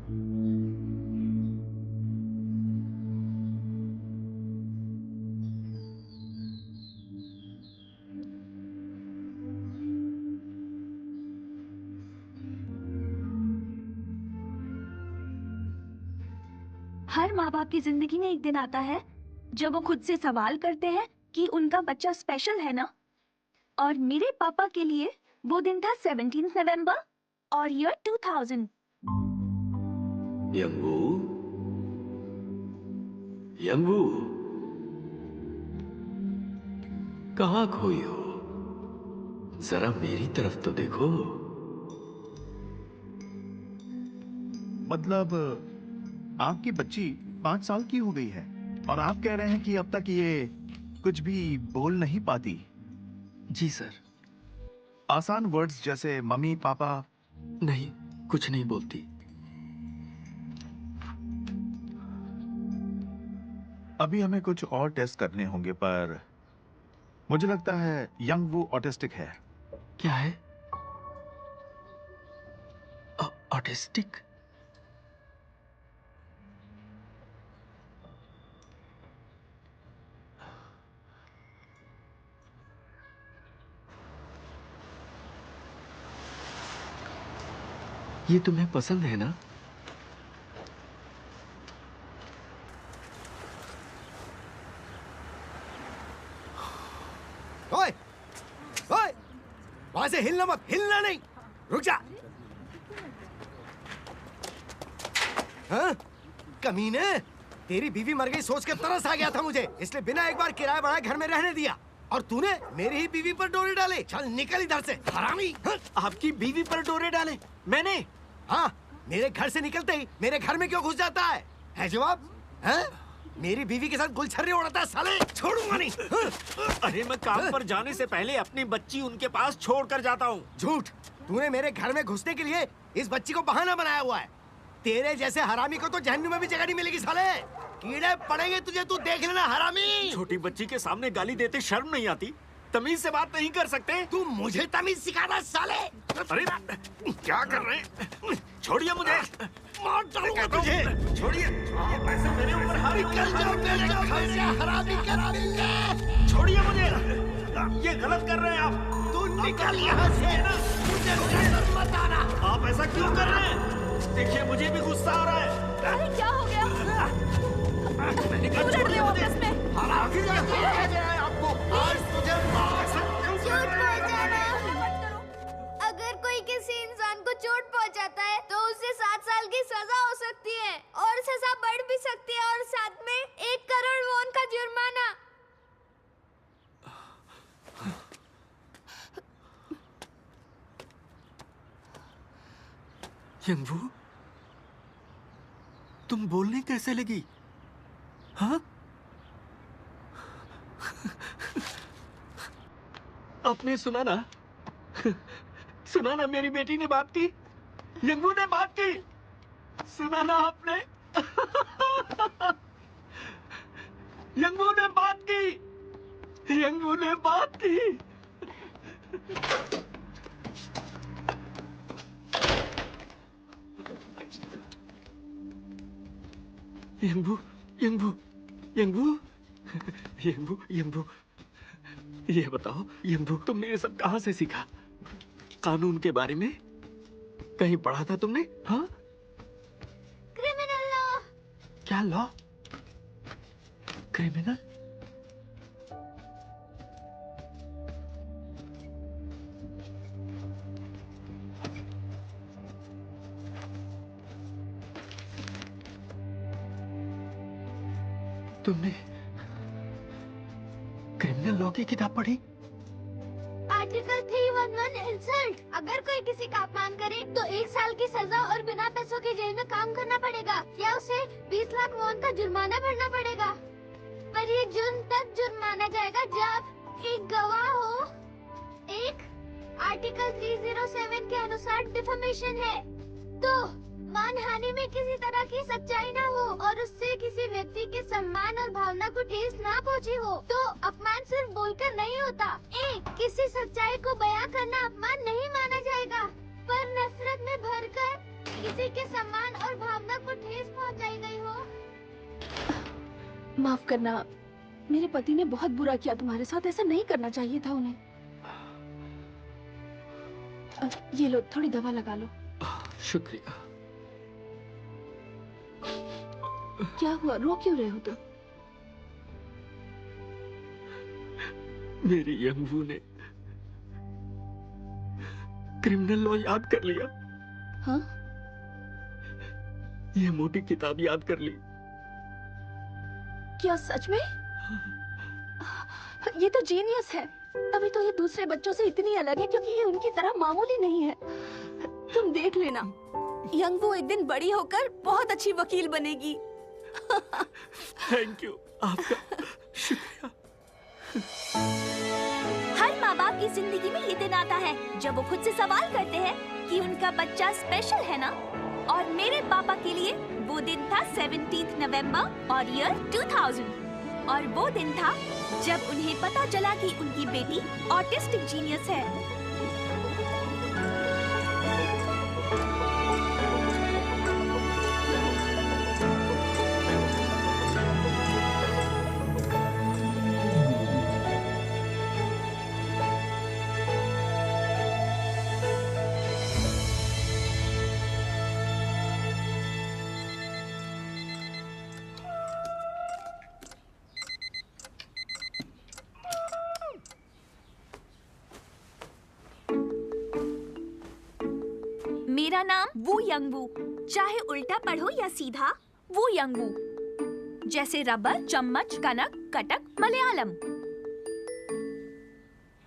हर माँ बाप की जिंदगी में एक दिन आता है जब वो खुद से सवाल करते हैं कि उनका बच्चा स्पेशल है ना। और मेरे पापा के लिए वो दिन था 17 नवंबर और ईयर 2000। यंगू, यंगू, कहाँ खोई हो? जरा मेरी तरफ तो देखो। मतलब आपकी बच्ची 5 साल की हो गई है और आप कह रहे हैं कि अब तक ये कुछ भी बोल नहीं पाती। जी सर। आसान वर्ड्स जैसे मम्मी पापा? नहीं, कुछ नहीं बोलती। अभी हमें कुछ और टेस्ट करने होंगे, पर मुझे लगता है यंग वो ऑटिस्टिक है। क्या है? ऑटिस्टिक? ये तुम्हें पसंद है ना? ओए, ओए, वहां से हिलना मत, हिलना नहीं, रुक जा। हाँ? कमीने, तेरी बीवी मर गई सोच के तरस आ गया था मुझे, इसलिए बिना एक बार किराया बढ़ाए घर में रहने दिया। और तूने मेरी ही बीवी पर डोरे डाले। चल निकल इधर से, हरामी। हाँ? आपकी बीवी पर डोरे डाले? मैंने? हाँ, मेरे घर से निकलते ही मेरे घर में क्यों घुस जाता है जवाब? हाँ? मेरी बीवी के साथ गुलछर्रे उड़ाता है साले, छोड़ूंगा नहीं। हाँ? अरे मैं काम पर जाने से पहले अपनी बच्ची उनके पास छोड़ कर जाता हूँ। झूठ, तूने मेरे घर में घुसने के लिए इस बच्ची को बहाना बनाया हुआ है। तेरे जैसे हरामी को तो जहन्नुम में भी जगह नहीं मिलेगी साले। कीड़े पड़ेंगे तुझे, तू देख लेना हरामी। छोटी बच्ची के सामने गाली देते शर्म नहीं आती? तमीज से बात नहीं कर सकते? तू मुझे तमीज सिखाना साले। अरे क्या कर रहे हैं? छोड़िए मुझे। मार डालूंगा तुझे। छोड़िए, ये पैसे मेरे ऊपर हाथ निकल जाओ मेरे घर से, हरामी कमीने। छोड़िए मुझे, ये गलत कर रहे हैं आप। तू निकल यहाँ से, मुझे नजर मत आना। आप ऐसा क्यों कर रहे हैं? देखिए मुझे भी गुस्सा आ रहा है। अरे क्या हो गया? मैंने कहा क्यों लड़ रहे हो छोड़िए आपस मुझे। में? हरामी का कह गया है आपको, आज तुझे मार सकते हूँ। चोट पहुंचाना। अगर कोई किसी इंसान को चोट पहुंचाता है तो उसे 7 साल की सजा हो सकती है और सजा बढ़ भी सकती है और साथ में 1 करोड़ वॉन का जुर्माना। यंगवू, तुम बोलने कैसे लगी? हाँ? आपने सुना ना? सुना ना, मेरी बेटी ने बात की, यंगवू ने बात की। सुना ना आपने? यंगवू ने बात की, यंगवू ने बात की। यंगवू, यंगवू, यंगवू, यंगवू, यंगवू, ये बताओ यंगवू, तुमने ये सब कहाँ से सीखा? कानून के बारे में कहीं पढ़ा था तुमने? हाँ? Criminal law. क्या लॉ? क्रिमिनल? तुमने क्रिमिनल लॉ की किताब पढ़ी? Article 311 insult. अगर कोई किसी का अपमान करे तो 1 साल की सजा और बिना पैसों के जेल में काम करना पड़ेगा या उसे 20 लाख वॉन का जुर्माना भरना पड़ेगा। पर ये जुर्म तब जुर्म माना जाएगा जब एक गवाह हो। एक आर्टिकल 307 के अनुसार डिफेमेशन है तो मानहानि में किसी तरह की सच्चाई ना हो और उससे किसी व्यक्ति के सम्मान और भावना को ठेस ना पहुंची हो तो अपमान सिर्फ बोलकर नहीं होता। किसी सच्चाई को बयां करना अपमान नहीं माना जाएगा, पर नफरत में भरकर किसी के सम्मान और भावना को ठेस पहुंचाई गई हो। माफ करना, मेरे पति ने बहुत बुरा किया तुम्हारे साथ, ऐसा नहीं करना चाहिए था उन्हें। ये लो, थोड़ी दवा लगा लो। शुक्रिया। क्या हुआ, रो क्यों रहे हो तुम? मेरी यंगवू ने क्रिमिनल लॉ याद कर लिया। हाँ? ये मोटी किताब याद कर ली। क्या सच में? ये तो जीनियस है। अभी तो ये दूसरे बच्चों से इतनी अलग है क्योंकि ये उनकी तरह मामूली नहीं है। तुम देख लेना, यंगवू एक दिन बड़ी होकर बहुत अच्छी वकील बनेगी। थैंक यू, आपका शुक्रिया। हर माँ बाप की जिंदगी में ये दिन आता है जब वो खुद से सवाल करते हैं कि उनका बच्चा स्पेशल है ना। और मेरे पापा के लिए वो दिन था 17 नवंबर और ईयर 2000। और वो दिन था जब उन्हें पता चला कि उनकी बेटी ऑटिस्टिक जीनियस है। मेरा नाम वू यंगवू, चाहे उल्टा पढ़ो या सीधा, वू यंगवू। जैसे रबर, चम्मच, कनक, कटक, मलयालम।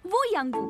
वू यंगवू।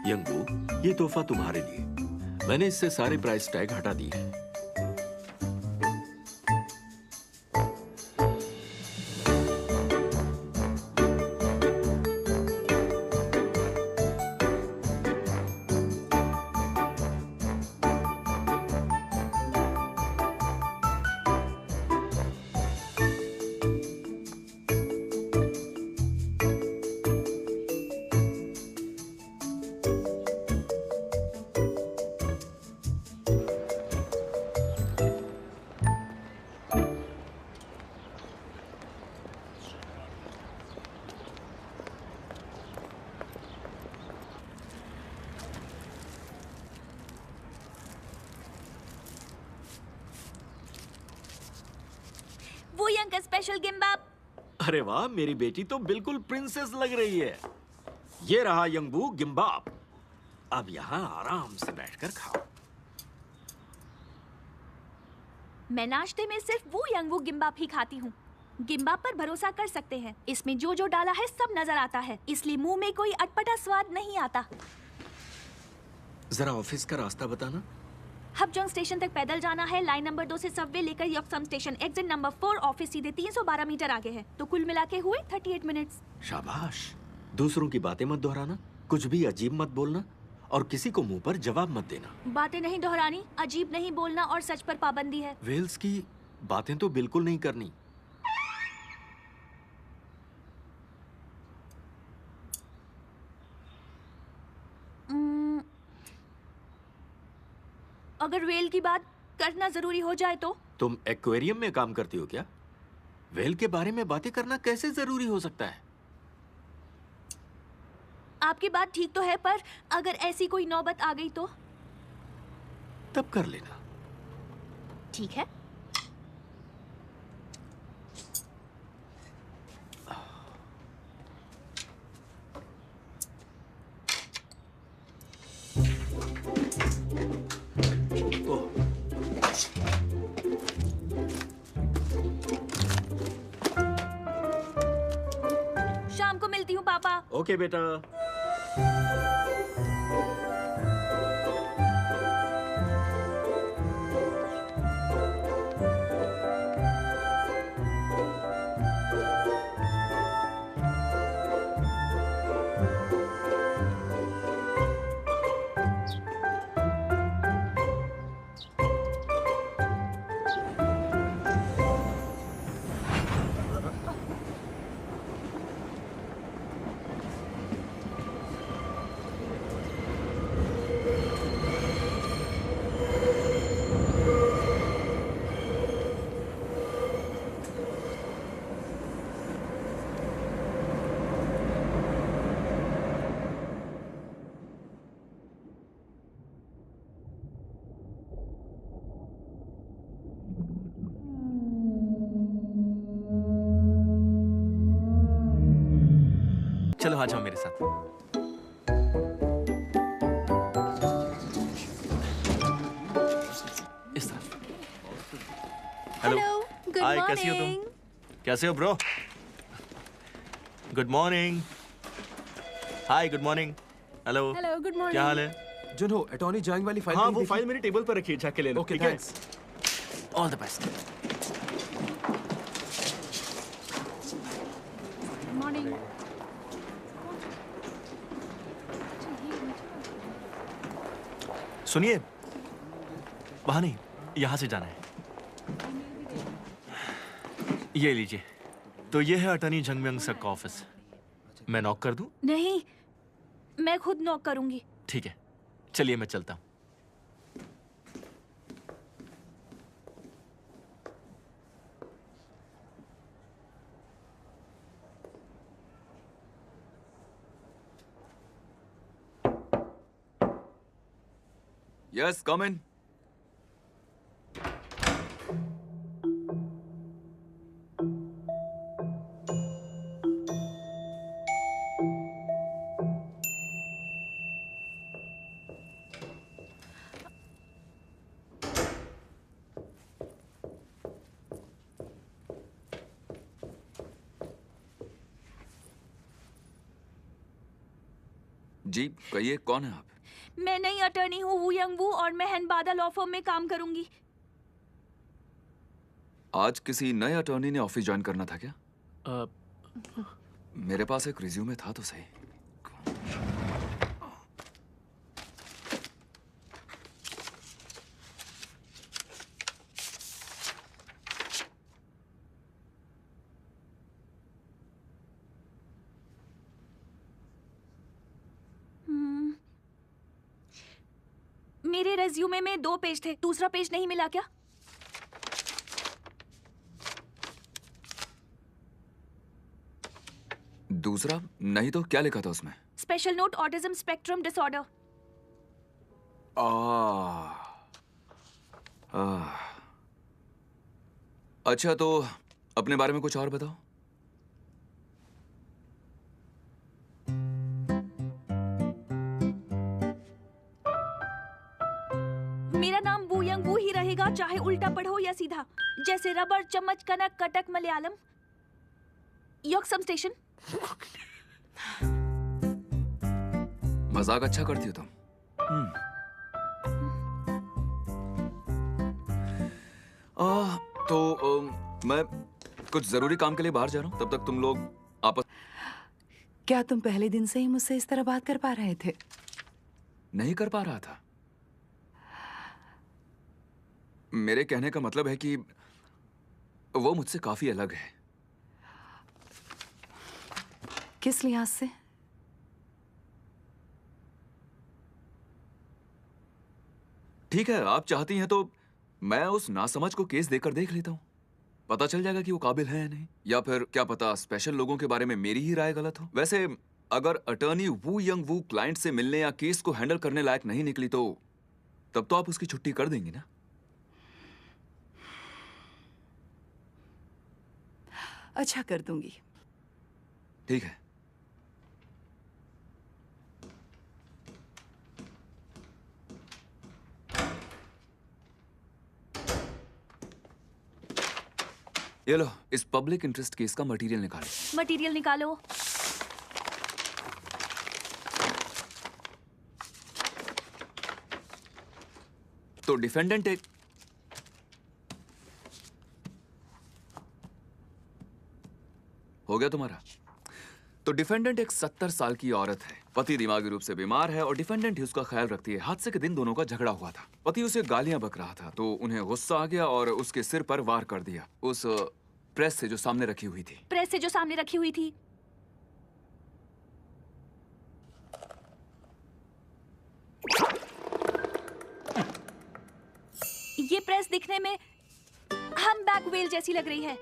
यंगवू, ये तोहफा तुम्हारे लिए। मैंने इससे सारे प्राइस टैग हटा दिए हैं। वो यंग का स्पेशल गिम्बाप। अरे वाह, मेरी बेटी तो बिल्कुल प्रिंसेस लग रही है। ये रहा यंगवू गिम्बाप। अब यहाँ आराम से बैठकर खाओ। मैं नाश्ते में सिर्फ वो यंगवू गिम्बाप ही खाती हूँ। गिम्बाप पर भरोसा कर सकते हैं, इसमें जो जो डाला है सब नजर आता है, इसलिए मुंह में कोई अटपटा स्वाद नहीं आता। जरा ऑफिस का रास्ता बताना। हबजोंग स्टेशन तक पैदल जाना है, लाइन नंबर 2 से सबवे लेकर यॉकसम स्टेशन, एग्जिट नंबर 4, ऑफिस सीधे 312 मीटर आगे है। तो कुल मिला के हुए 38 मिनट्स। शाबाश। दूसरों की बातें मत दोहराना, कुछ भी अजीब मत बोलना और किसी को मुंह पर जवाब मत देना। बातें नहीं दोहरानी, अजीब नहीं बोलना और सच पर पाबंदी है। वेल्स की बातें तो बिल्कुल नहीं करनी। अगर वेल की बात करना जरूरी हो जाए तो? तुम एक्वेरियम में काम करती हो क्या? वेल के बारे में बातें करना कैसे जरूरी हो सकता है? आपकी बात ठीक तो है, पर अगर ऐसी कोई नौबत आ गई तो? तब कर लेना। ठीक है। मिलती हूँ पापा। ओके बेटा। चलो आ जाओ मेरे साथ। इस तरफ। हेलो। गुड हाय, कैसी हो तुम? कैसे हो bro? Good morning. Hi, good morning. Hello. Hello, good morning. क्या हाल है? जुनहो, अटॉर्नी जंग वाली फाइल हाँ, कहीं वो देखी? फाइल मेरी टेबल पर रखी है, जाके ले लो। ओके, ठीक है? Thanks. All the best. Morning. सुनिए, वहां नहीं, यहां से जाना है। ये लीजिए। तो ये है अटॉर्नी जंगम्यंग सर का ऑफिस। मैं नॉक कर दूं? नहीं, मैं खुद नॉक करूंगी। ठीक है, चलिए मैं चलता हूं। Yes, come in. जी कहिए, कौन है आप? मैं नई अटर्नी हूँ वू यंग वू, और मैं हैनबादा लॉ फर्म में काम करूंगी। आज किसी नए अटॉर्नी ने ऑफिस ज्वाइन करना था क्या? मेरे पास एक रिज्यूमे था तो सही। मेरे रेज्यूमे में 2 पेज थे, दूसरा पेज नहीं मिला क्या? दूसरा नहीं तो क्या लिखा था उसमें? Special note, autism spectrum disorder. अच्छा, तो अपने बारे में कुछ और बताओ। मेरा नाम वू यंग वू ही रहेगा, चाहे उल्टा पढ़ो या सीधा, जैसे रबर, चम्मच, कनक, कटक, मलयालम, यॉक्सम स्टेशन। मजाक अच्छा करती हो तुम। मैं कुछ जरूरी काम के लिए बाहर जा रहा हूँ, तब तक तुम लोग आपस। क्या तुम पहले दिन से ही मुझसे इस तरह बात कर पा रहे थे? नहीं कर पा रहा था। मेरे कहने का मतलब है कि वो मुझसे काफी अलग है। किस लिहाज से? ठीक है, आप चाहती हैं तो मैं उस नासमझ को केस देकर देख लेता हूं। पता चल जाएगा कि वो काबिल है या नहीं, या फिर क्या पता स्पेशल लोगों के बारे में मेरी ही राय गलत हो। वैसे अगर अटर्नी वू यंग वू क्लाइंट से मिलने या केस को हैंडल करने लायक नहीं निकली तो तब तो आप उसकी छुट्टी कर देंगी ना? अच्छा, कर दूंगी। ठीक है। ये लो, इस पब्लिक इंटरेस्ट केस का मटेरियल निकालो। मटेरियल निकालो। तो डिफेंडेंट एक हो गया तुम्हारा। तो डिफेंडेंट एक 70 साल की औरत है, पति दिमागी रूप से बीमार है और डिफेंडेंट ही उसका ख्याल रखती है। हादसे के दिन दोनों का झगड़ा हुआ था। पति उसे गालियां बक रहा था तो उन्हें गुस्सा आ गया और उसके सिर पर वार कर दिया, उस प्रेस से जो सामने रखी हुई थी। प्रेस से जो सामने रखी हुई थी। ये प्रेस दिखने में हम्बैक व्हेल जैसी लग रही है।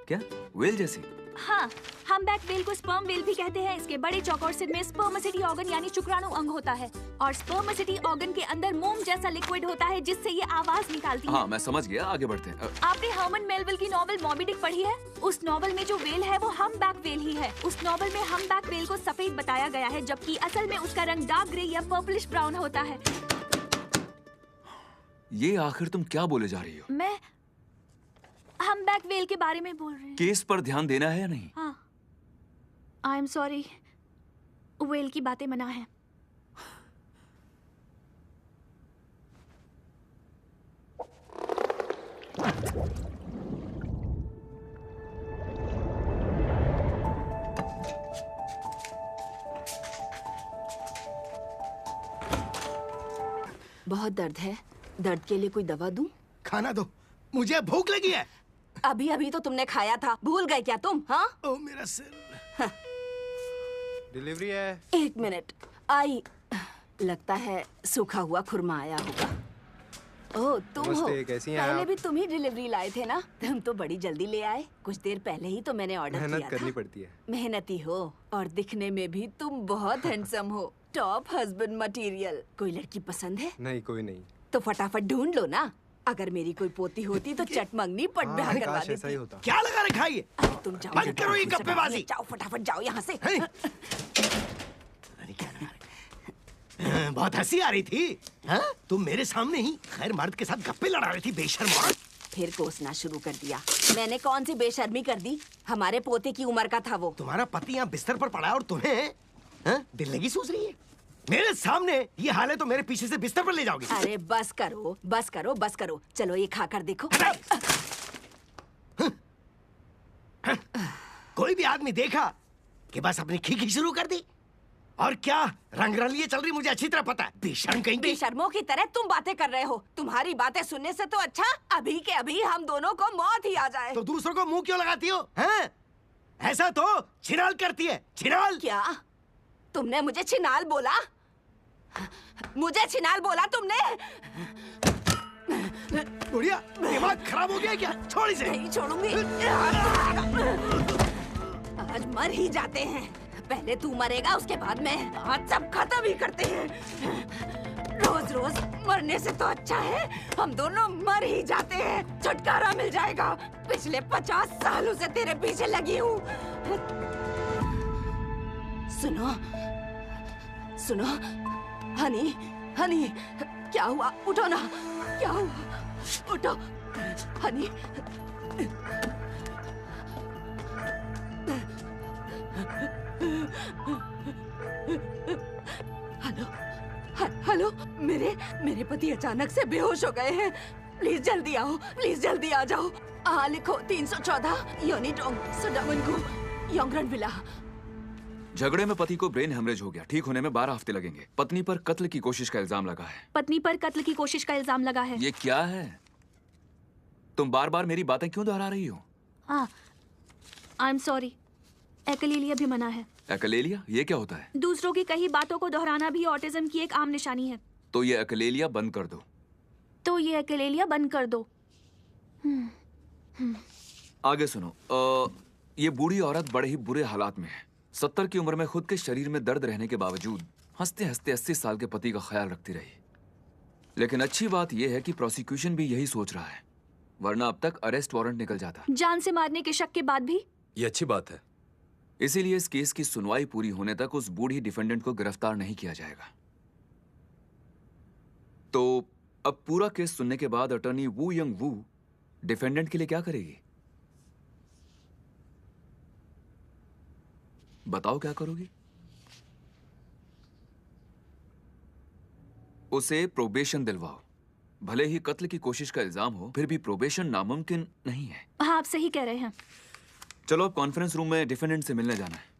क्या व्हेल जैसी? हाँ, हम्बैक व्हेल को स्पर्म व्हेल भी कहते हैं। इसके बड़े चौकोर सिर में स्पर्मेसिटी ऑर्गन यानी शुक्राणु अंग होता है और स्पर्मेसिटी ऑर्गन के अंदर मोम जैसा लिक्विड होता है जिससे ये आवाज निकालती है। हाँ, मैं समझ गया, आगे बढ़ते हैं। आपने हर्मन मेलविल की नॉवेल मॉबी डिक पढ़ी है? उस नॉवेल में जो व्हेल है वो हम्बैक व्हेल ही है। उस नॉवेल में हम्बैक व्हेल को सफेद बताया गया है जबकि असल में उसका रंग डार्क ग्रे या पर्पलिश ब्राउन होता है। ये आखिर तुम क्या बोले जा रही हो? मैं हम्बैक व्हेल के बारे में बोल रही हूँ। केस पर ध्यान देना है या नहीं? हाँ, आई एम सॉरी, व्हेल की बातें मना है। बहुत दर्द है, दर्द के लिए कोई दवा दूं? खाना दो, मुझे भूख लगी है। अभी अभी तो तुमने खाया था, भूल गए क्या तुम? हाँ, ओ मेरा सिर। डिलीवरी है। एक मिनट, आई। लगता है सूखा हुआ खुरमा आया होगा। ओह, तुम हो। नमस्ते, कैसी हैं पहले आप? भी तुम ही डिलीवरी लाए थे ना? तुम तो बड़ी जल्दी ले आए। कुछ देर पहले ही तो मैंने ऑर्डर किया था। मेहनत करनी पड़ती है। मेहनती हो और दिखने में भी तुम बहुत हैंडसम हो। Top husband material. कोई लड़की पसंद है? नहीं, कोई नहीं। तो फटाफट ढूंढ लो ना। अगर मेरी कोई पोती होती तो चट मंगनी पट ब्याह हाँ, करवा काश ऐसा ही देती। होता। क्या लगा रखा है ये? अरे तुम जाओ, बंद करो ये गप्पेबाजी। जाओ फटाफट जाओ यहाँ से। हैं? अरे क्या लगा रखा है? बहुत हंसी आ रही थी। हाँ? तुम मेरे सामने ही खैर मर्द के साथ गप्पे लड़ा रही थी, बेशर्म औरत। फिर कोसना शुरू कर दिया। मैंने कौन सी बेशर्मी कर दी? हमारे पोते की उम्र का था वो। तुम्हारा पति यहाँ बिस्तर पर पड़ा है और तुम्हें हाँ? दिल लगी सोच रही है? मेरे सामने ये हाल है तो मेरे पीछे से बिस्तर पर ले जाओगी? अरे बस करो, बस करो, बस करो। चलो ये खाकर देखो। कोई भी आदमी देखा कि बस अपनी खीखी शुरू कर दी। और क्या रंग रलिए चल रही, मुझे अच्छी तरह पता है। बेशर्म कहीं की। बेशर्मों की तरह तुम बातें कर रहे हो। तुम्हारी बातें सुनने से तो अच्छा अभी के अभी हम दोनों को मौत ही आ जाए। तो दूसरों को मुंह क्यों लगाती हो? हैं? ऐसा तो छिनाल करती है, छिनाल। क्या तुमने मुझे छिनाल बोला? मुझे छिनाल बोला तुमने? बुढ़िया, दिमाग खराब हो गया क्या? छोड़ इसे। नहीं छोड़ूंगी। आज मर ही जाते हैं। पहले तू मरेगा, उसके बाद मैं। आज सब खत्म ही करते हैं। रोज रोज मरने से तो अच्छा है हम दोनों मर ही जाते हैं। छुटकारा मिल जाएगा। पिछले 50 सालों से तेरे पीछे लगी हूँ। सुनो सुनो, हनी हनी, क्या हुआ? उठो ना। क्या हुआ? उठो हनी। हेलो हेलो, मेरे पति अचानक से बेहोश हो गए हैं। प्लीज जल्दी आओ, प्लीज जल्दी आ जाओ। हाँ लिखो 314 योनिडोंग सुडामनगु योंगरन विला। झगड़े में पति को ब्रेन हेमरेज हो गया। ठीक होने में 12 हफ्ते लगेंगे। पत्नी पर कत्ल की कोशिश का इल्जाम लगा है। पत्नी पर कत्ल की कोशिश का इल्जाम लगा है। ये क्या है? तुम बार बार मेरी बातें क्यों दोहरा रही हो? हाँ, आई एम सॉरी, एकलेलिया भी मना है। एकलेलिया ये क्या होता है? दूसरों की कही बातों को दोहराना भी ऑटिज्म की एक आम निशानी है। तो ये एकलेलिया बंद कर दो। तो ये एकलेलिया बंद कर दो। आगे सुनो। ये बूढ़ी औरत बड़े ही बुरे हालात में है। 70 की उम्र में खुद के शरीर में दर्द रहने के बावजूद हंसते हंसते 80 साल के पति का ख्याल रखती रही। लेकिन अच्छी बात यह है कि प्रोसिक्यूशन भी यही सोच रहा है, वरना अब तक अरेस्ट वारंट निकल जाता। जान से मारने के शक के बाद भी। ये अच्छी बात है। इसीलिए इस केस की सुनवाई पूरी होने तक उस बूढ़ी डिफेंडेंट को गिरफ्तार नहीं किया जाएगा। तो अब पूरा केस सुनने के बाद अटॉर्नी वू यंग वू डिफेंडेंट के लिए क्या करेगी? बताओ क्या करोगी? उसे प्रोबेशन दिलवाओ, भले ही कत्ल की कोशिश का इल्जाम हो, फिर भी प्रोबेशन नामुमकिन नहीं है। हाँ, आप सही कह रहे हैं। चलो अब कॉन्फ्रेंस रूम में डिफेंडेंट से मिलने जाना है।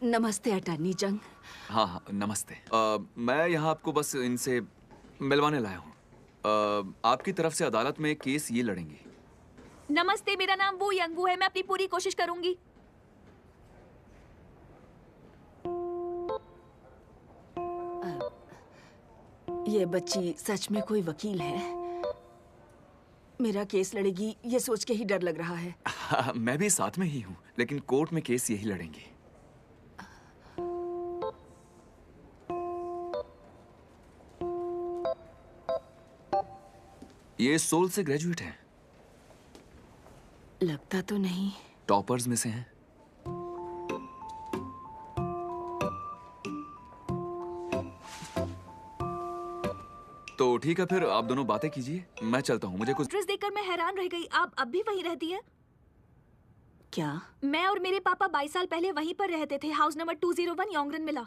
नमस्ते अटर्नी जंग। हाँ हाँ नमस्ते। मैं यहाँ आपको बस इनसे मिलवाने लाया हूँ। आपकी तरफ से अदालत में केस ये लड़ेंगे। नमस्ते, मेरा नाम वो यंगू है। मैं अपनी पूरी कोशिश करूंगी। ये बच्ची सच में कोई वकील है? मेरा केस लड़ेगी ये सोच के ही डर लग रहा है। हाँ, मैं भी साथ में ही हूँ, लेकिन कोर्ट में केस यही लड़ेंगे। ये सोल से ग्रेजुएट है। लगता तो नहीं। टॉपर्स में से हैं। तो ठीक है, फिर आप दोनों बातें कीजिए, मैं चलता हूँ। मुझे कुछ एड्रेस देखकर मैं हैरान रह गई। आप अब भी वहीं रहती है? क्या? मैं और मेरे पापा 22 साल पहले वहीं पर रहते थे। हाउस नंबर 201 योंगरन मिला।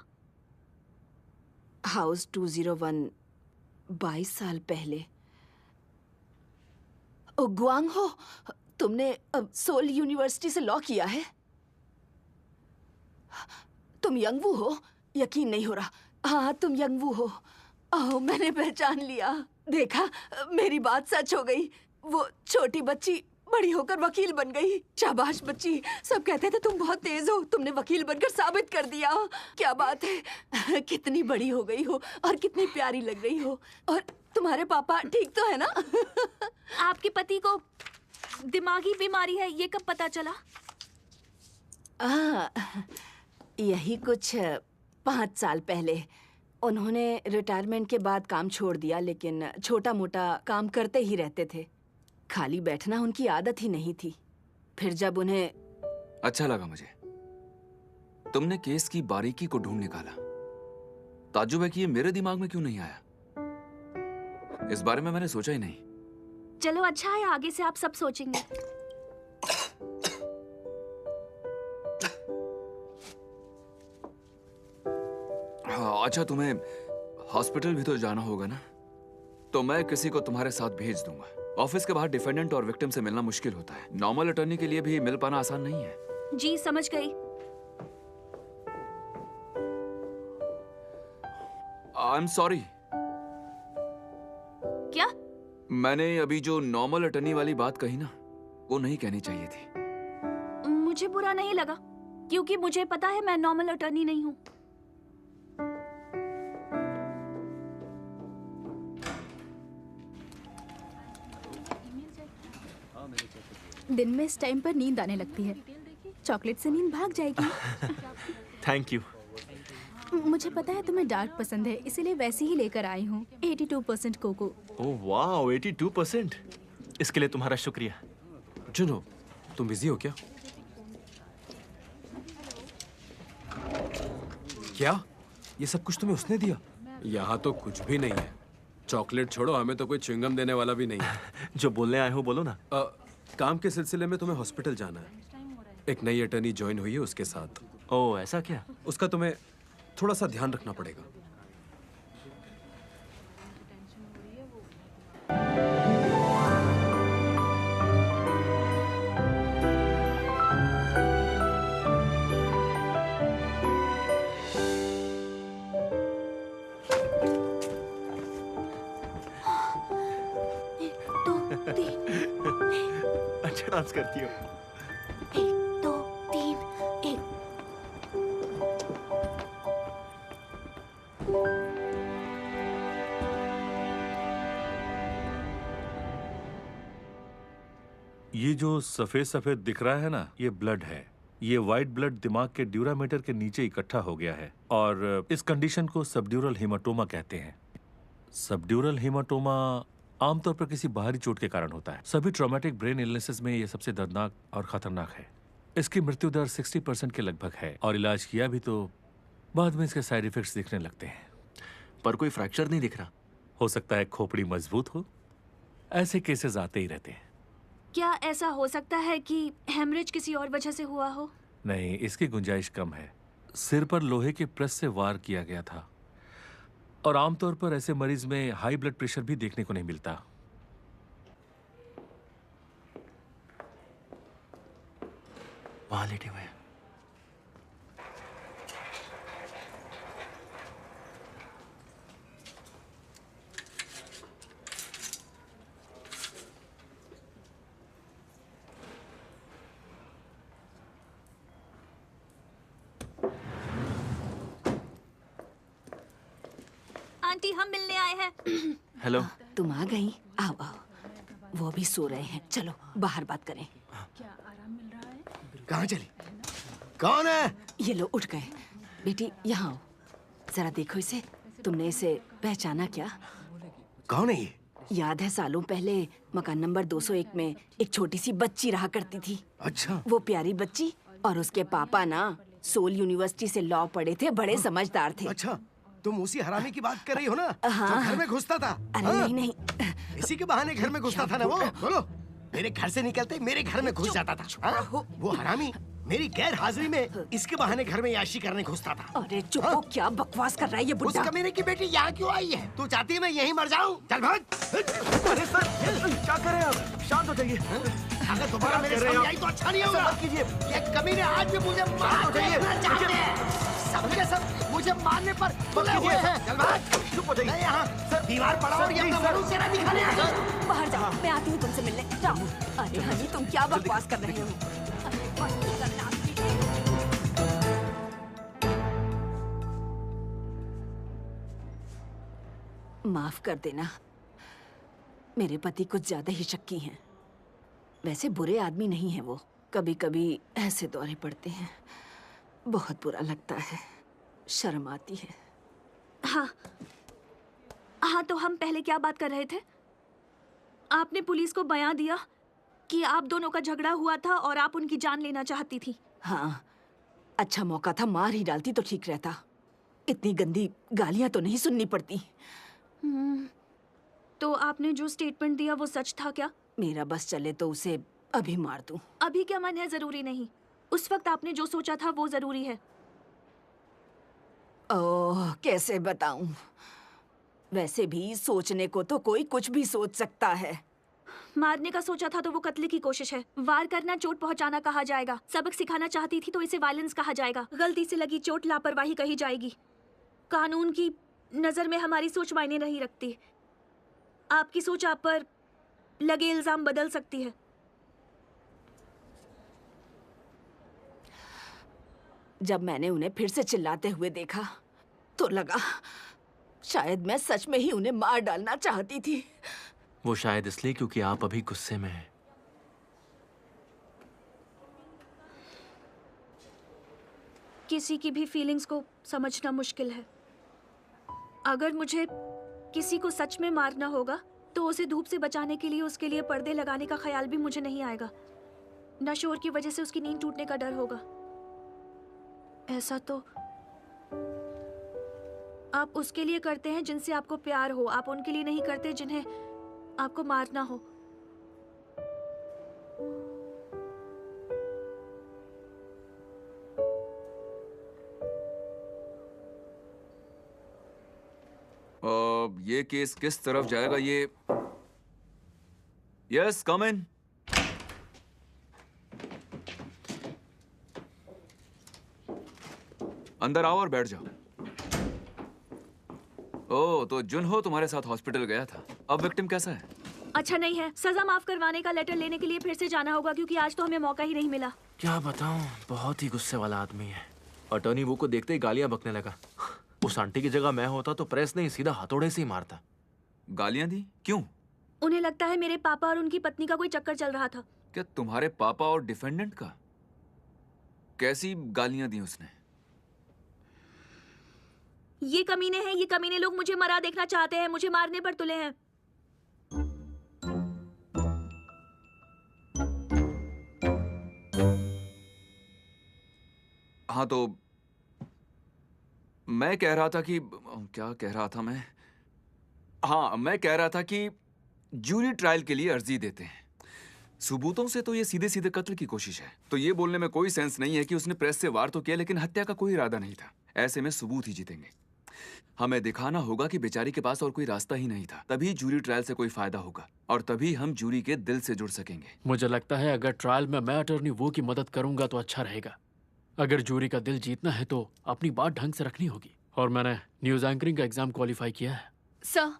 हाउस 201 22 साल पहले। ओ गुआंग हो, तुमने सोल यूनिवर्सिटी से लॉ किया है? तुम यंगवू हो? यकीन नहीं हो रहा। हाँ तुम यंगवू हो। ओह मैंने पहचान लिया। देखा, मेरी बात सच हो गई। वो छोटी बच्ची बड़ी होकर वकील बन गई। शाबाश बच्ची, सब कहते थे तुम बहुत तेज हो, तुमने वकील बनकर साबित कर दिया। क्या बात है, कितनी बड़ी हो गई हो और कितनी प्यारी लग रही हो। और तुम्हारे पापा ठीक तो है ना? आपके पति को दिमागी बीमारी है, ये कब पता चला? यही कुछ 5 साल पहले। उन्होंने रिटायरमेंट के बाद काम छोड़ दिया, लेकिन छोटा मोटा काम करते ही रहते थे। खाली बैठना उनकी आदत ही नहीं थी। फिर जब उन्हें अच्छा लगा मुझे। तुमने केस की बारीकी को ढूंढ निकाला। ताज्जुब है कि ये मेरे दिमाग में क्यों नहीं आया। इस बारे में मैंने सोचा ही नहीं। चलो अच्छा है, आगे से आप सब सोचेंगे। हाँ, अच्छा तुम्हें हॉस्पिटल भी तो जाना होगा ना, तो मैं किसी को तुम्हारे साथ भेज दूंगा। ऑफिस के बाहर डिफेंडेंट और विक्टिम से मिलना मुश्किल होता है। नॉर्मल अटर्नी के लिए भी मिल पाना आसान नहीं है। जी समझ गई। I am sorry. क्या? मैंने अभी जो नॉर्मल अटर्नी वाली बात कही ना, वो नहीं कहनी चाहिए थी। मुझे बुरा नहीं लगा, क्योंकि मुझे पता है मैं नॉर्मल अटर्नी नहीं हूँ। दिन में इस टाइम पर नींद आने लगती है। चॉकलेट से नींद भाग जाएगी। Thank you. मुझे पता है तुम्हें डार्क पसंद है, इसीलिए वैसे ही लेकर आई हूँ। 82% कोको। Oh wow, 82%। इसके लिए तुम्हारा शुक्रिया। जुनो, तुम बिजी हो क्या? क्या? ये सब कुछ तुम्हें उसने दिया? यहाँ तो कुछ भी नहीं है। चॉकलेट छोड़ो, हमें तो कोई च्युइंगम देने वाला भी नहीं है। जो बोलने आए हो बोलो ना। काम के सिलसिले में तुम्हें हॉस्पिटल जाना है। एक नई अटर्नी ज्वाइन हुई है उसके साथ। ओह ऐसा क्या? उसका तुम्हें थोड़ा सा ध्यान रखना पड़ेगा। अच्छा डांस करती हो। 1 2 3 1। ये जो सफेद सफेद दिख रहा है ना, ये ब्लड है। ये व्हाइट ब्लड दिमाग के ड्यूरामीटर के नीचे इकट्ठा हो गया है और इस कंडीशन को सबड्यूरल हीमाटोमा कहते हैं। सबड्यूरल हीमाटोमा आमतौर पर किसी बाहरी चोट के कारण होता है। सभी ट्रॉमेटिक ब्रेन इलनेसेस में ये सबसे दर्दनाक और खतरनाक है। इसकी मृत्यु दर 60% के लगभग है और इलाज किया भी तो बाद में इसके साइड इफेक्ट्स दिखने लगते हैं। पर कोई फ्रैक्चर नहीं दिख रहा। हो सकता है खोपड़ी मजबूत हो। ऐसे केसेस आते ही रहते हैं। क्या ऐसा हो सकता है कि हेमरेज किसी और वजह से हुआ हो? नहीं, इसकी गुंजाइश कम है। सिर पर लोहे के प्रेस से वार किया गया था और आमतौर पर ऐसे मरीज में हाई ब्लड प्रेशर भी देखने को नहीं मिलता। वहां लेटे हुए हैं। आंटी, हम मिलने आए हैं। हेलो। तुम आ गई? आओ आओ। वो अभी सो रहे हैं, चलो बाहर बात करें। कहाँ चली? कौन है? ये लो उठ गए। बेटी यहाँ आओ, जरा देखो इसे। तुमने इसे पहचाना क्या? कौन है ये? याद है सालों पहले मकान नंबर 201 में एक छोटी सी बच्ची रहा करती थी। अच्छा। वो प्यारी बच्ची और उसके पापा ना सोल यूनिवर्सिटी से लॉ पढ़े थे, बड़े समझदार थे। अच्छा, तुम उसी हरामी की बात कर रही हो ना? हाँ। जो घर में घुसता था? अरे हाँ? नहीं नहीं, इसी के बहाने घर में घुसता था ना वो? बोलो। मेरे घर से निकलते मेरे घर में घुस जाता था। हाँ? वो हरामी मेरी गैर हाजिरी में इसके बहाने घर में याशी करने घुसता था। अरे चुप हो, क्या बकवास कर रहा है ये उस बुड्ढा? कमीने की बेटी यहाँ क्यों आई है? तू चाहती है मैं यहीं मर जाऊँ? चल भाग। अरे सर, क्या कर रहे हैं आप? शांत हो जाइए। अगर दोबारा मेरे सामने आई तो अच्छा नहीं होगा। ये कमीने आज भी मुझे मार देखना चाहते हैं। सबके सब मुझे मारने पर तुले हुए हैं। चल भाग। चुप हो जाइए। मैं यहाँ दीवार पड़ा और ये अपना मनु चेहरा दिखाने आ गया। बाहर जाओ, मैं आती हूँ तुमसे मिलने। जाओ। अरे हनी, तुम क्या बकवास कर रहे हो? अरे बस करना। माफ कर देना, मेरे पति कुछ ज्यादा ही शक्की हैं। वैसे बुरे आदमी नहीं है वो, कभी कभी ऐसे दौरे पड़ते हैं, बहुत बुरा लगता है, शर्म आती है। हाँ हाँ, तो हम पहले क्या बात कर रहे थे? आपने पुलिस को बयान दिया कि आप दोनों का झगड़ा हुआ था और आप उनकी जान लेना चाहती थी। हाँ, अच्छा मौका था, मार ही डालती तो ठीक रहता। इतनी गंदी गालियां तो नहीं सुननी पड़ती। तो आपने जो स्टेटमेंट दिया वो सच था क्या? मेरा बस चले तो उसे अभी मार दूं। अभी क्या मन है? जरूरी नहीं। उस वक्त आपने जो सोचा था वो जरूरी है। ओह, कैसे बताऊं? वैसे भी सोचने को तो कोई कुछ भी सोच सकता है। मारने का सोचा था तो वो कत्ले की कोशिश है। वार करना चोट पहुंचाना कहा जाएगा। सबक सिखाना चाहती थी तो इसे वायलेंस कहा जाएगा। गलती से लगी चोट लापरवाही कही जाएगी। कानून की नजर में हमारी सोच मायने नहीं रखती। आपकी सोच आप पर लगे इल्जाम बदल सकती है। जब मैंने उन्हें फिर से चिल्लाते हुए देखा तो लगा शायद मैं सच में ही उन्हें मार डालना चाहती थी। वो शायद इसलिए क्योंकि आप अभी गुस्से में हैं। किसी की भी फीलिंग्स को समझना मुश्किल है। अगर मुझे किसी को सच में मारना होगा तो उसे धूप से बचाने के लिए उसके लिए पर्दे लगाने का ख्याल भी मुझे नहीं आएगा। न शोर की वजह से उसकी नींद टूटने का डर होगा। ऐसा तो आप उसके लिए करते हैं जिनसे आपको प्यार हो। आप उनके लिए नहीं करते जिन्हें आपको मारना हो। ये केस किस तरफ जाएगा? ये यस, कम इन। अंदर आओ और बैठ जाओ। ओह, तो जुनहो तुम्हारे साथ हॉस्पिटल गया था। अब विक्टिम कैसा है? अच्छा नहीं है। सजा माफ करवाने का लेटर लेने के लिए फिर से जाना होगा क्योंकि आज तो हमें मौका ही नहीं मिला। क्या बताऊं, बहुत ही गुस्से वाला आदमी है। अटॉर्नी वो को देखते ही गालियां बकने लगा। उस आंटी की जगह मैं होता तो प्रेस नहीं, सीधा हथौड़े से ही मारता। गालियां दी? क्यों? उन्हें लगता है मेरे पापा और उनकी पत्नी का कोई चक्कर चल रहा था। क्या तुम्हारे पापा और डिफेंडेंट का? कैसी गालियां दी उसने? ये कमीने हैं, ये कमीने लोग मुझे मरा देखना चाहते हैं, मुझे मारने पर तुले हैं। हाँ, तो मैं कह रहा था कि क्या कह रहा था मैं? हाँ, मैं कह रहा था कि जूरी ट्रायल के लिए अर्जी देते हैं। सबूतों से तो ये सीधे सीधे कत्ल की कोशिश है। तो ये बोलने में कोई सेंस नहीं है कि उसने प्रेस से वार तो किया लेकिन हत्या का कोई इरादा नहीं था। ऐसे में सबूत ही जीतेंगे। हमें दिखाना होगा कि बेचारी के पास और कोई रास्ता ही नहीं था। तभी जूरी ट्रायल से कोई फायदा होगा और तभी हम जूरी के दिल से जुड़ सकेंगे। मुझे लगता है अगर ट्रायल में मैं अटॉर्नी वो की मदद करूंगा तो अच्छा रहेगा। अगर जूरी का दिल जीतना है तो अपनी बात ढंग से रखनी होगी। और मैंने न्यूज एंकरिंग का एग्जाम क्वालिफाई किया है। सर,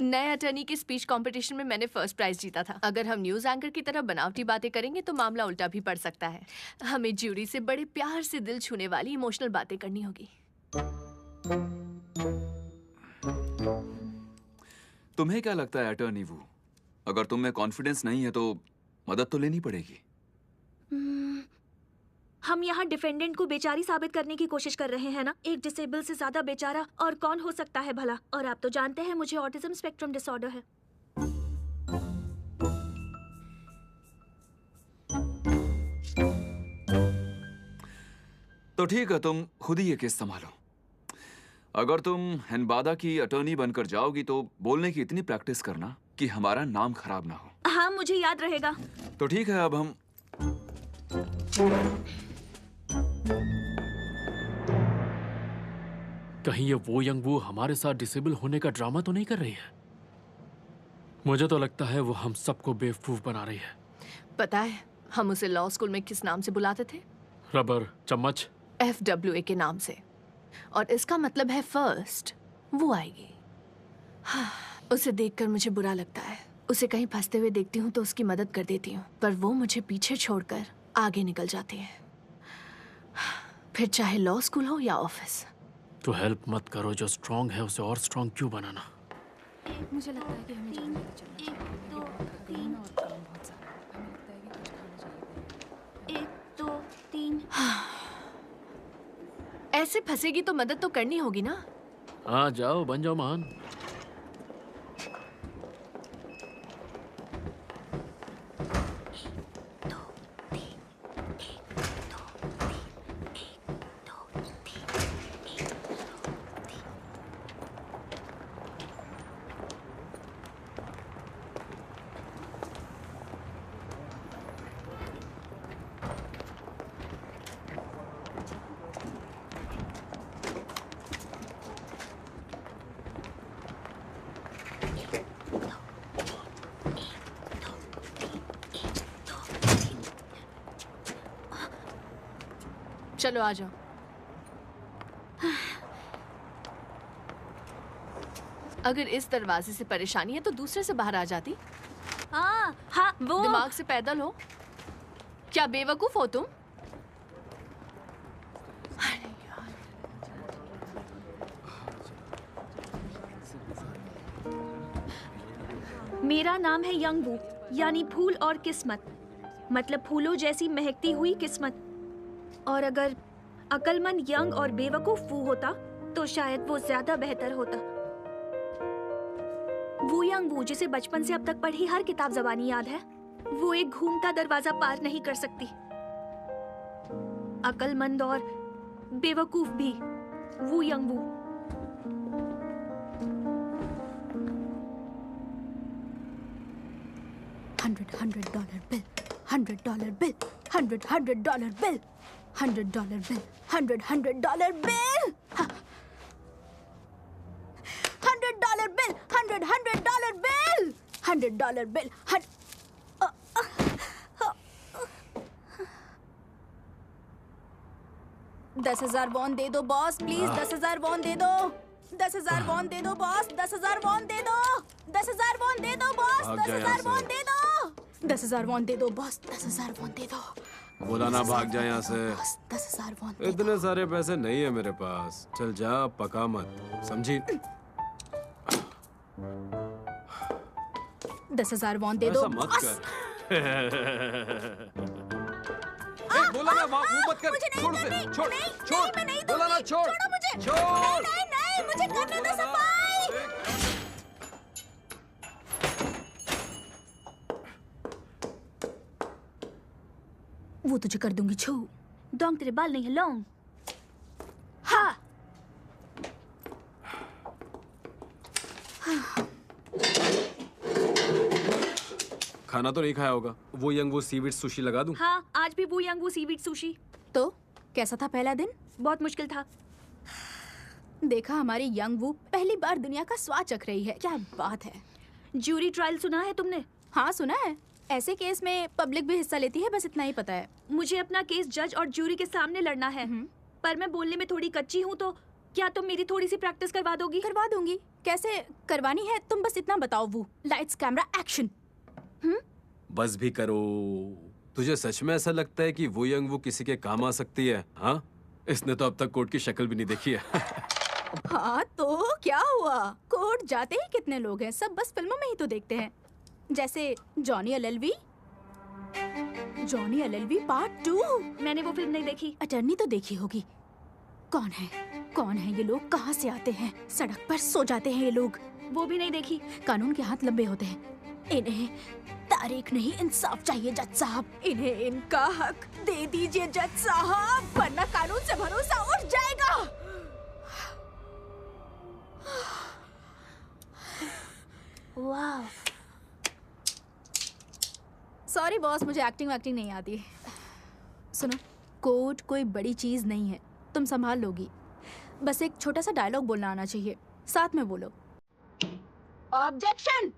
नए अटर्नी के स्पीच कंपटीशन में मैंने फर्स्ट प्राइज जीता था। अगर हम न्यूज एंकर की तरह बनावटी बातें करेंगे तो मामला उल्टा भी पड़ सकता है। हमें ज्यूरी से बड़े प्यार से दिल छूने वाली इमोशनल बातें करनी होगी। तुम्हें क्या लगता है अटर्नी वू, अगर तुम में कॉन्फिडेंस नहीं है तो मदद तो लेनी पड़ेगी। हम यहाँ डिफेंडेंट को बेचारी साबित करने की कोशिश कर रहे हैं ना। एक डिसेबल से ज्यादा बेचारा और कौन हो सकता है भला। और आप तो जानते हैं मुझे ऑटिज्म स्पेक्ट्रम डिसऑर्डर है। तो ठीक है, तुम खुद ही ये केस संभालो। अगर तुम हेनबादा की अटर्नी बनकर जाओगी तो बोलने की इतनी प्रैक्टिस करना कि हमारा नाम खराब ना हो। हाँ, मुझे याद रहेगा। तो ठीक है, अब हम कहीं ये वो यंग वो हमारे साथ डिसेबल होने का ड्रामा तो नहीं कर रही है। मुझे तो लगता है वो हम सबको बेवकूफ बना रही है। पता है हम उसे लॉ स्कूल में किस नाम से बुलाते थे? रबर चम्मच। FWA के नाम से। और इसका मतलब है फर्स्ट वो आएगी। हाँ, उसे देखकर मुझे बुरा लगता है। उसे कहीं फंसते हुए देखती हूँ तो उसकी मदद कर देती हूँ, पर वो मुझे पीछे छोड़कर आगे निकल जाती है, फिर चाहे लॉ स्कूल हो या ऑफिस। तो हेल्प मत करो, जो स्ट्रांग है उसे और स्ट्रांग क्यों बनाना। मुझे लगता है कि हमें जाना चाहिए। 1 2 3। ऐसे फंसेगी तो मदद तो करनी होगी ना। हाँ जाओ, बन जाओ महान। चलो आ जाओ। अगर इस दरवाजे से परेशानी है तो दूसरे से बाहर आ जाती। हाँ, वो दिमाग से पैदल हो क्या? बेवकूफ हो तुम? मेरा नाम है यंग वू, यानी फूल और किस्मत। मतलब फूलों जैसी महकती हुई किस्मत। और अगर अक्लमंद यंग और बेवकूफ वू होता तो शायद वो ज्यादा बेहतर होता। वो यंग वू जिसे बचपन से अब तक पढ़ी हर किताब ज़बानी याद है, वो एक घूमता दरवाजा पार नहीं कर सकती। अक्लमंद और बेवकूफ भी वो यंग वू। $100 bill, $100 bill, $100 bill, $100 bill, $100 bill, $100 bill, $100 bill, $100 bill, $10,000 von दे दो बॉस प्लीज। 10,000 वॉन दे दो। 10,000 वॉन दे दो बॉस। 10,000 वॉन दे दो। 10,000 वॉन दे दो बॉस। 10,000 वॉन दे दो। 10,000 वॉन दे दो बॉस। 10,000 वॉन दे दो। बोला ना भाग जा यहाँ से। 10,000 वॉन दे दो। इतने सारे पैसे नहीं है मेरे पास। चल जा, पका मत, समझी? 10,000 वॉन दे दो। ऐसा मत कर। बोला ना वो मत कर। छोड़ उसे, छोड़, छोड़। बोला ना छोड़। छोड़ो मुझे। छोड़। नहीं, मुझे करने दो सफाई। वो तुझे कर दूंगी छू। डोंग तेरे बाल नहीं है लॉन्ग। हाँ। खाना तो नहीं खाया होगा। वो यंग वो सीवीड सुशी लगा दूं? हाँ, आज भी वो यंग वो सीवीड सुशी। तो कैसा था पहला दिन? बहुत मुश्किल था। देखा, हमारी यंग वू पहली बार दुनिया का स्वाद चख रही है। क्या बात है। ज्यूरी ट्रायल सुना है तुमने? हाँ सुना है। ऐसे केस में पब्लिक भी हिस्सा लेती है, बस इतना ही पता है। मुझे अपना केस जज और ज्यूरी के सामने लड़ना है, पर मैं बोलने में थोड़ी कच्ची हूँ, तो क्या तुम मेरी थोड़ी सी प्रैक्टिस करवा दोगी? करवा दूंगी। कैसे करवानी है तुम बस इतना बताओ। वो लाइट्स कैमरा एक्शन। बस भी करो। तुझे सच में ऐसा लगता है कि वो यंग वो किसी के काम आ सकती है? हाँ, इसने तो अब तक कोर्ट की शक्ल भी नहीं देखी है। हाँ तो क्या हुआ, कोर्ट जाते ही कितने लोग हैं, सब बस फिल्मों में ही तो देखते हैं। जैसे जॉनी एलएलवी पार्ट 2। मैंने वो फिल्म नहीं देखी। अटर्नी तो देखी होगी। कौन है ये लोग, कहाँ से आते हैं, सड़क पर सो जाते हैं ये लोग। वो भी नहीं देखी। कानून के हाथ लंबे होते हैं। इन्हें तारीख नहीं इंसाफ चाहिए जज साहब। इन्हें इनका हक दे दीजिए जज साहब, वरना कानून से भरोसा उठ जाएगा। वाह। सॉरी बॉस, मुझे एक्टिंग नहीं आती। सुनो, कोर्ट कोई बड़ी चीज नहीं है, तुम संभाल लोगी। बस एक छोटा सा डायलॉग बोलना आना चाहिए, साथ में बोलो। ऑब्जेक्शन।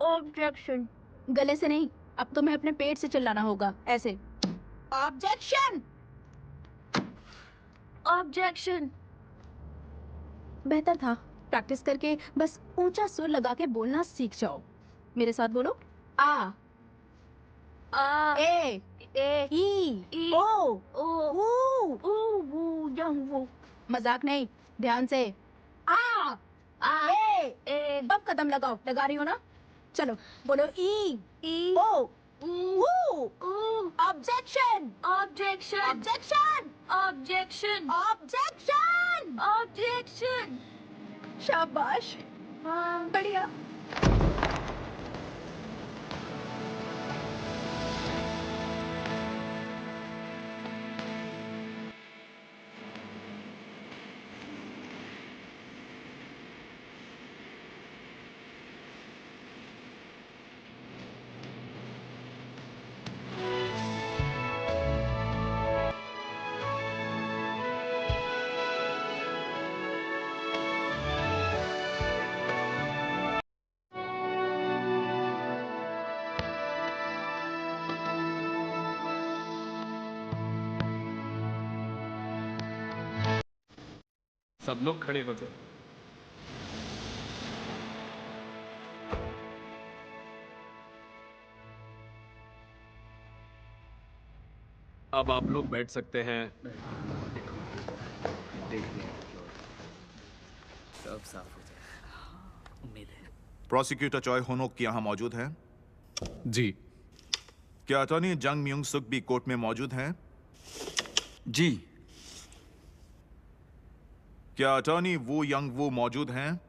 ऑब्जेक्शन। गले से नहीं, अब तुम्हें अपने पेट से चिल्लाना होगा, ऐसे। ऑब्जेक्शन। ऑब्जेक्शन। बेहतर था, प्रैक्टिस करके बस ऊंचा सुर लगा के बोलना सीख जाओ। मेरे साथ बोलो। आ ए ई ओ ऊ। मजाक नहीं, ध्यान से। आ ए अब कदम लगाओ, लगा रही हो ना? चलो बोलो। ई ओ objection. Objection. Objection. Objection. Objection. Objection. शाबाश, बढ़िया। सब लोग खड़े हो जाओ। अब आप लोग बैठ सकते हैं। सब साफ हो जाए, उम्मीद है। प्रोसिक्यूटर चॉय होनोक यहाँ मौजूद है? जी। क्या अटॉर्नी जंग म्यूंग सुक भी कोर्ट में मौजूद हैं? जी। क्या अटॉर्नी वू यंग वू मौजूद हैं?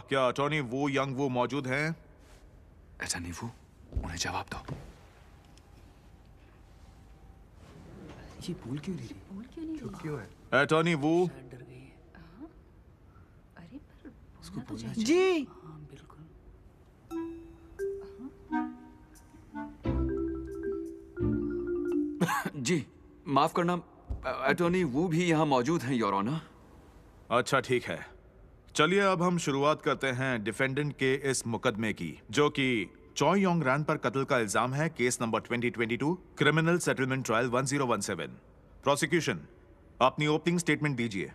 क्या अटॉर्नी वू यंग वू मौजूद हैं? ऐसा नहीं वो, उन्हें जवाब दो। ये बोल क्यों नहीं रही? चुप क्यों है? अटॉर्नी वू। डर गई है। अरे पर उसको बोलना जी। चाहिए। हाँ बिल्कुल। जी माफ करना, अटॉर्नी वू भी यहाँ मौजूद हैं योर ऑनर। अच्छा ठीक है, चलिए अब हम शुरुआत करते हैं डिफेंडेंट के इस मुकदमे की, जो कि चॉय योंग रैन पर कत्ल का इल्जाम है। Case number 2022 criminal settlement trial 1017। Prosecution अपनी ओपनिंग स्टेटमेंट दीजिए।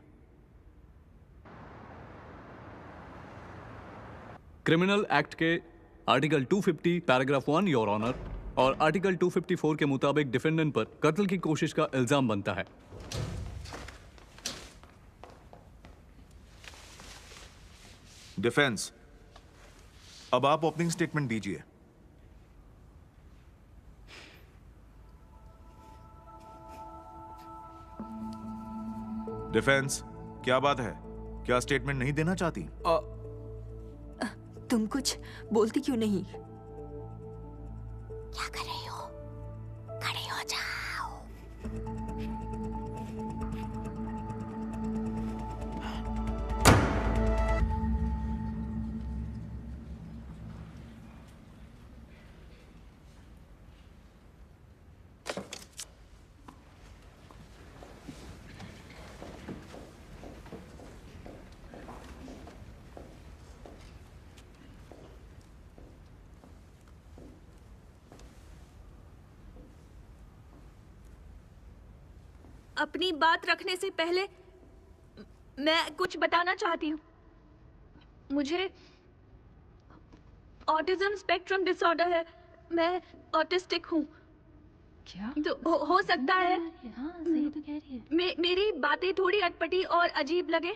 क्रिमिनल एक्ट के आर्टिकल 250 पैराग्राफ 1 योर ऑनर और आर्टिकल 254 के मुताबिक डिफेंडेंट पर कत्ल की कोशिश का इल्जाम बनता है। डिफेंस अब आप ओपनिंग स्टेटमेंट दीजिए। डिफेंस क्या बात है, क्या स्टेटमेंट नहीं देना चाहती? तुम कुछ बोलती क्यों नहीं? क्या कर रही हो? अपनी बात रखने से पहले मैं कुछ बताना चाहती हूँ। मुझे ऑटिज्म स्पेक्ट्रम डिसऑर्डर है। मैं ऑटिस्टिक हूँ। क्या? तो हो सकता है हाँ, सही तो कह रही है। मेरी बातें थोड़ी अटपटी और अजीब लगे,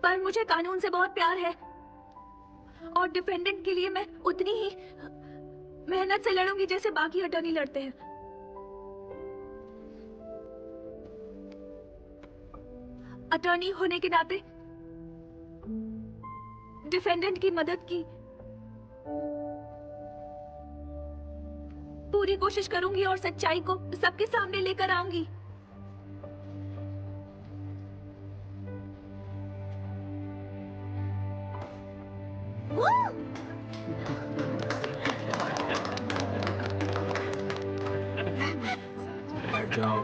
पर मुझे कानून से बहुत प्यार है और डिफेंडेंट के लिए मैं उतनी ही मेहनत से लड़ूंगी जैसे बाकी अटॉर्नी लड़ते हैं। अटॉर्नी होने के नाते डिफेंडेंट की मदद की पूरी कोशिश करूंगी और सच्चाई को सबके सामने लेकर आऊंगी। बैठ जाओ।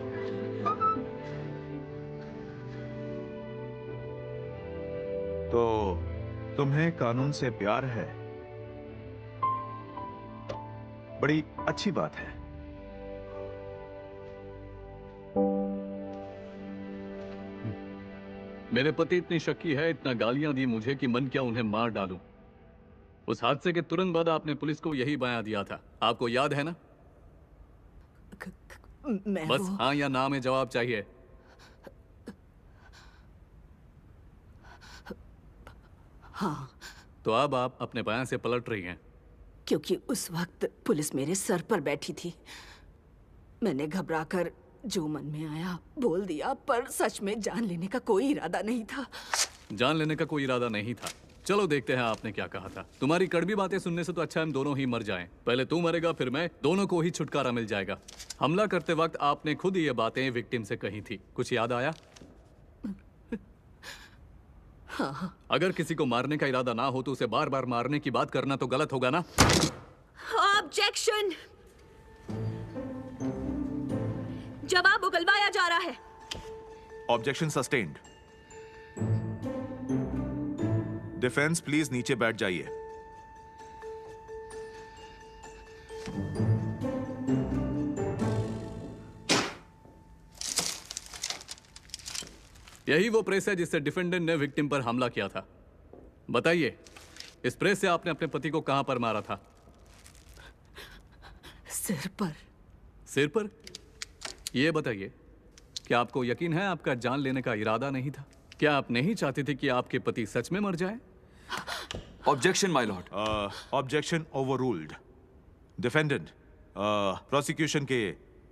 तो तुम्हें कानून से प्यार है, बड़ी अच्छी बात है। मेरे पति इतनी शक्की है, इतना गालियां दी मुझे कि मन क्या उन्हें मार डालूं। उस हादसे के तुरंत बाद आपने पुलिस को यही बयान दिया था, आपको याद है ना? मैं बस हाँ या ना में जवाब चाहिए। हाँ। तो अब आप अपने बयान से पलट रही हैं। क्योंकि उस वक्त पुलिस मेरे सर पर बैठी थी। मैंने घबराकर जो मन में आया बोल दिया, पर सच में जान लेने का कोई इरादा नहीं था। जान लेने का कोई इरादा नहीं था। चलो देखते हैं आपने क्या कहा था। तुम्हारी कड़वी बातें सुनने से तो अच्छा हम दोनों ही मर जाएं। पहले तू मरेगा फिर मैं, दोनों को ही छुटकारा मिल जाएगा। हमला करते वक्त आपने खुद ये बातें विक्टिम से कही थी, कुछ याद आया? हाँ। अगर किसी को मारने का इरादा ना हो तो उसे बार बार मारने की बात करना तो गलत होगा ना? ऑब्जेक्शन! जवाब उगलवाया जा रहा है। Objection sustained. डिफेंस प्लीज नीचे बैठ जाइए। यही वो प्रेस है जिससे डिफेंडेंट ने विक्टिम पर हमला किया था। बताइए, इस प्रेस से आपने अपने पति को कहां पर मारा था? सिर पर। सिर पर? यह बताइए, क्या आपको यकीन है आपका जान लेने का इरादा नहीं था? क्या आप नहीं चाहते थे कि आपके पति सच में मर जाए? Objection my Lord. Objection overruled. Defendant, prosecution के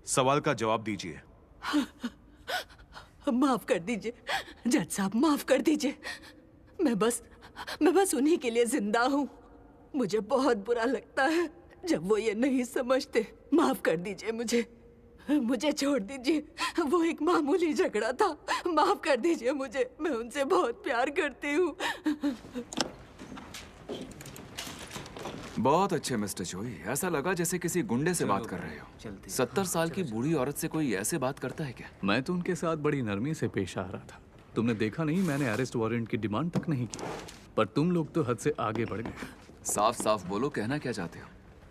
सवाल का जवाब दीजिए। माफ कर दीजिए जज साहब, माफ कर दीजिए। मैं बस उन्हीं के लिए जिंदा हूँ। मुझे बहुत बुरा लगता है जब वो ये नहीं समझते। माफ कर दीजिए मुझे छोड़ दीजिए। वो एक मामूली झगड़ा था। माफ कर दीजिए मुझे, मैं उनसे बहुत प्यार करती हूँ। बहुत अच्छे मिस्टर जोई, ऐसा लगा जैसे किसी गुंडे से बात कर रहे हो। 70 साल की बूढ़ी औरत से कोई ऐसे बात करता है क्या? मैं तो उनके साथ बड़ी नरमी से पेश आ रहा था। तुमने देखा नहीं, मैंने अरेस्ट वारंट की डिमांड तक नहीं की, पर तुम लोग तो हद से आगे बढ़ गए। साफ साफ बोलो, कहना क्या चाहते हो?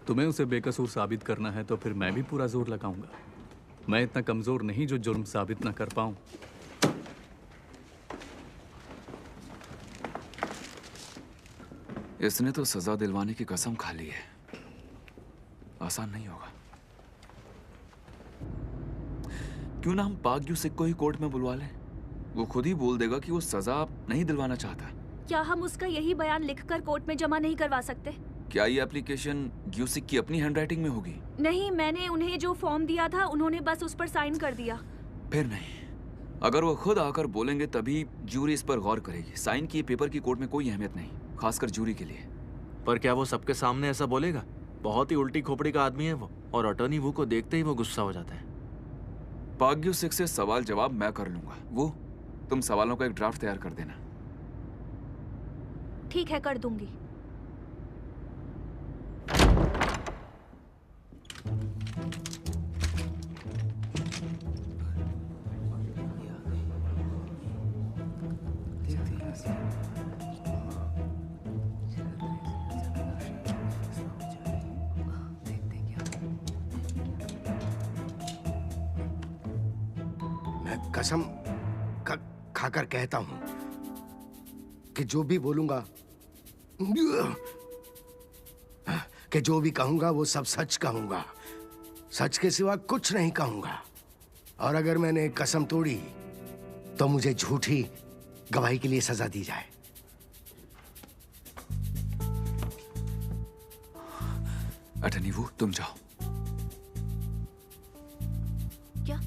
तुम्हें उसे बेकसूर साबित करना है तो फिर मैं भी पूरा जोर लगाऊंगा। मैं इतना कमजोर नहीं जो जुर्म साबित ना कर पाऊं। इसने तो सजा दिलवाने की कसम खा ली है। आसान नहीं होगा। क्यों ना हम पाक यू सिक को ही कोर्ट में बुलवा लें? वो खुद ही बोल देगा कि वो सजा नहीं दिलवाना चाहता। क्या हम उसका यही बयान लिखकर कोर्ट में जमा नहीं करवा सकते? क्या ये एप्लीकेशन ग्यूसिक की अपनी हैंडराइटिंग में होगी? नहीं, मैंने उन्हें जो फॉर्म दिया था उन्होंने बस उस पर साइन कर दिया। फिर नहीं। अगर वो खुद आकर बोलेंगे तभी जूरी इस पर गौर करेगी। साइन किए पेपर की कोर्ट में कोई अहमियत नहीं, खासकर जूरी के लिए। पर क्या वो सबके सामने ऐसा बोलेगा? बहुत ही उल्टी खोपड़ी का आदमी है वो, और अटॉर्नी वू को देखते ही वो गुस्सा हो जाता है। पाग्यू सिक से सवाल जवाब मैं कर लूंगा। वो तुम सवालों का एक ड्राफ्ट तैयार कर देना। ठीक है, कर दूंगी। कसम खाकर कहता हूं कि जो भी बोलूंगा, कि जो भी कहूंगा वो सब सच कहूंगा, सच के सिवा कुछ नहीं कहूंगा। और अगर मैंने कसम तोड़ी तो मुझे झूठी गवाही के लिए सजा दी जाए। अटर्नी वू, तुम जाओ। क्या?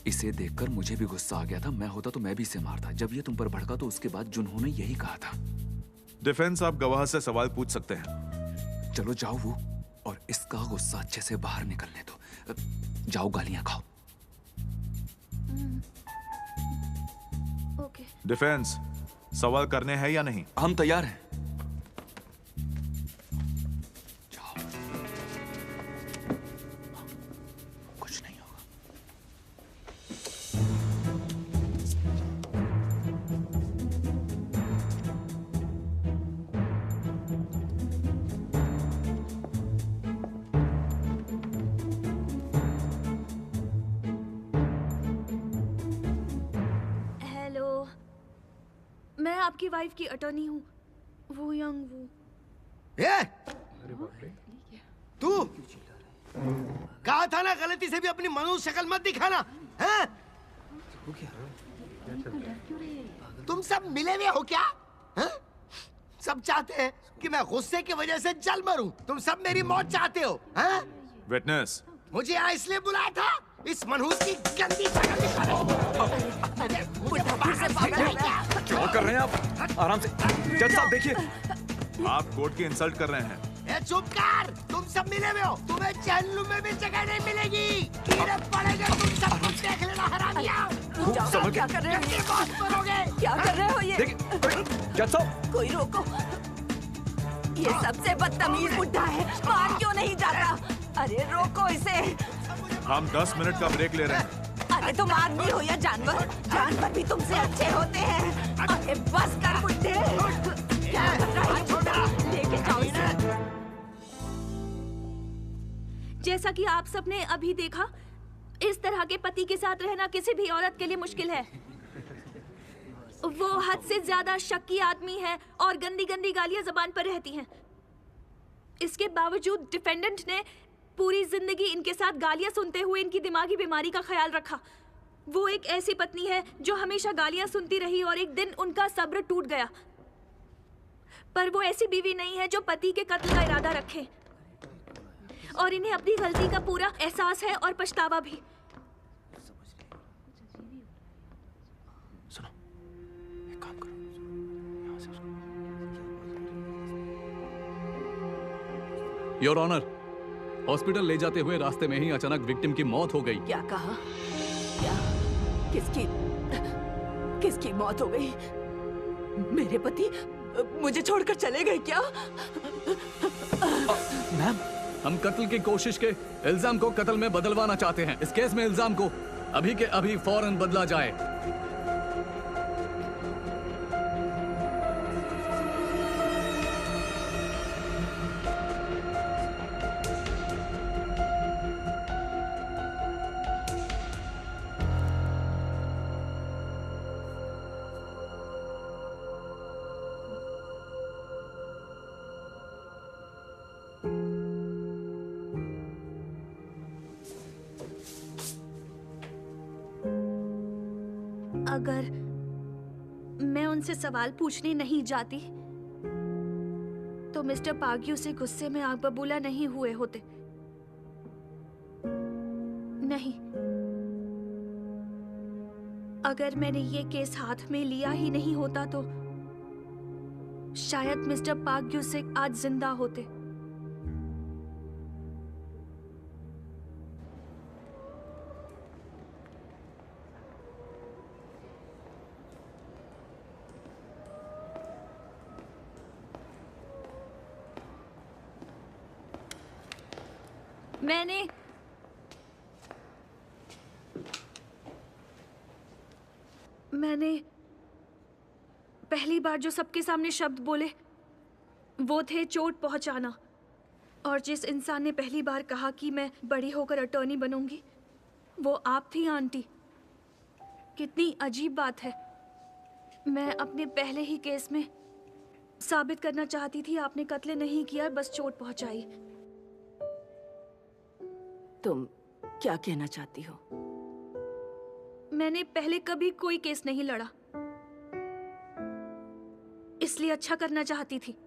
इसे देखकर मुझे भी गुस्सा आ गया था। मैं होता तो मैं भी इसे मारता। जब ये तुम पर भड़का तो उसके बाद जुनहो ने यही कहा था। डिफेंस, आप गवाह से सवाल पूछ सकते हैं। चलो जाओ वो, और इसका गुस्सा अच्छे से बाहर निकलने दो। जाओ, गालियां खाओ। ओके। डिफेंस, सवाल करने हैं या नहीं? हम तैयार हैं। कुछ नहीं होगा। हेलो, मैं आपकी वाइफ की अटॉर्नी हूँ, वू यंग वू। ए! तू कहा था ना गलती से भी अपनी मनुष्य शक्ल मत दिखाना, हैं? तुम सब मिले हुए हो क्या? हैं? सब चाहते हैं कि मैं गुस्से की वजह से जल मरूं। तुम सब मेरी मौत चाहते हो, हैं? विटनेस, मुझे यहाँ इसलिए बुलाया था इस मनहूस की गंदी शक्ल दिखाने। क्या कर रहे हैं आप? आराम से। जज साहब देखिए, आप कोर्ट की इंसल्ट कर रहे हैं। ए, चुप कर! तुम सब मिले हुए हो। तुम्हें जहन्नुम में भी जगह नहीं मिलेगी। कीड़े पड़ेंगे तुम सब कुछ देख लेना, हरामिया। क्या कर रहे हो? बहुत मरोगे। क्या कर रहे हो ये? जज साहब, कोई रोको। ये सबसे बदतमीज बुड्ढा है, मार क्यों नहीं जाता? अरे रोको इसे। हम 10 मिनट का ब्रेक ले रहे हैं। अरे तुम आदमी हो या जानवर? जानवर भी तुमसे अच्छे होते हैं। अरे बस कर बुड्ढे। क्या कर रहा है बुड्ढा? लेके जाओ इसे। जैसा कि आप सबने अभी देखा, इस तरह के पति के साथ रहना किसी भी औरत के लिए मुश्किल है। वो हद से ज्यादा शक्की आदमी है और गंदी गंदी गालियां जबान पर रहती हैं। इसके बावजूद डिफेंडेंट ने पूरी जिंदगी इनके साथ गालियां सुनते हुए इनकी दिमागी बीमारी का ख्याल रखा। वो एक ऐसी पत्नी है जो हमेशा गालियां सुनती रही और एक दिन उनका सब्र टूट गया। पर वो ऐसी बीवी नहीं है जो पति के कत्ल का इरादा रखे, और इन्हें अपनी गलती का पूरा एहसास है और पछतावा भी। योर ऑनर, हॉस्पिटल ले जाते हुए रास्ते में ही अचानक विक्टिम की मौत हो गई। क्या कहा? क्या? किसकी मौत हो गई? मेरे पति मुझे छोड़कर चले गए क्या? मैम, हम कत्ल की कोशिश के इल्जाम को कत्ल में बदलवाना चाहते हैं। इस केस में इल्जाम को अभी के अभी फौरन बदला जाए। अगर मैं उनसे सवाल पूछने नहीं जाती तो मिस्टर पाग्यू से गुस्से में आग बबूला नहीं हुए होते। नहीं, अगर मैंने ये केस हाथ में लिया ही नहीं होता तो शायद मिस्टर पाग्यू से आज जिंदा होते। मैंने पहली बार जो सबके सामने शब्द बोले वो थे चोट पहुंचाना। और जिस इंसान ने पहली बार कहा कि मैं बड़ी होकर अटॉर्नी बनूंगी, वो आप थी आंटी। कितनी अजीब बात है। मैं अपने पहले ही केस में साबित करना चाहती थी आपने कत्ल नहीं किया, बस चोट पहुंचाई। तुम क्या कहना चाहती हो? मैंने पहले कभी कोई केस नहीं लड़ा, इसलिए अच्छा करना चाहती थी,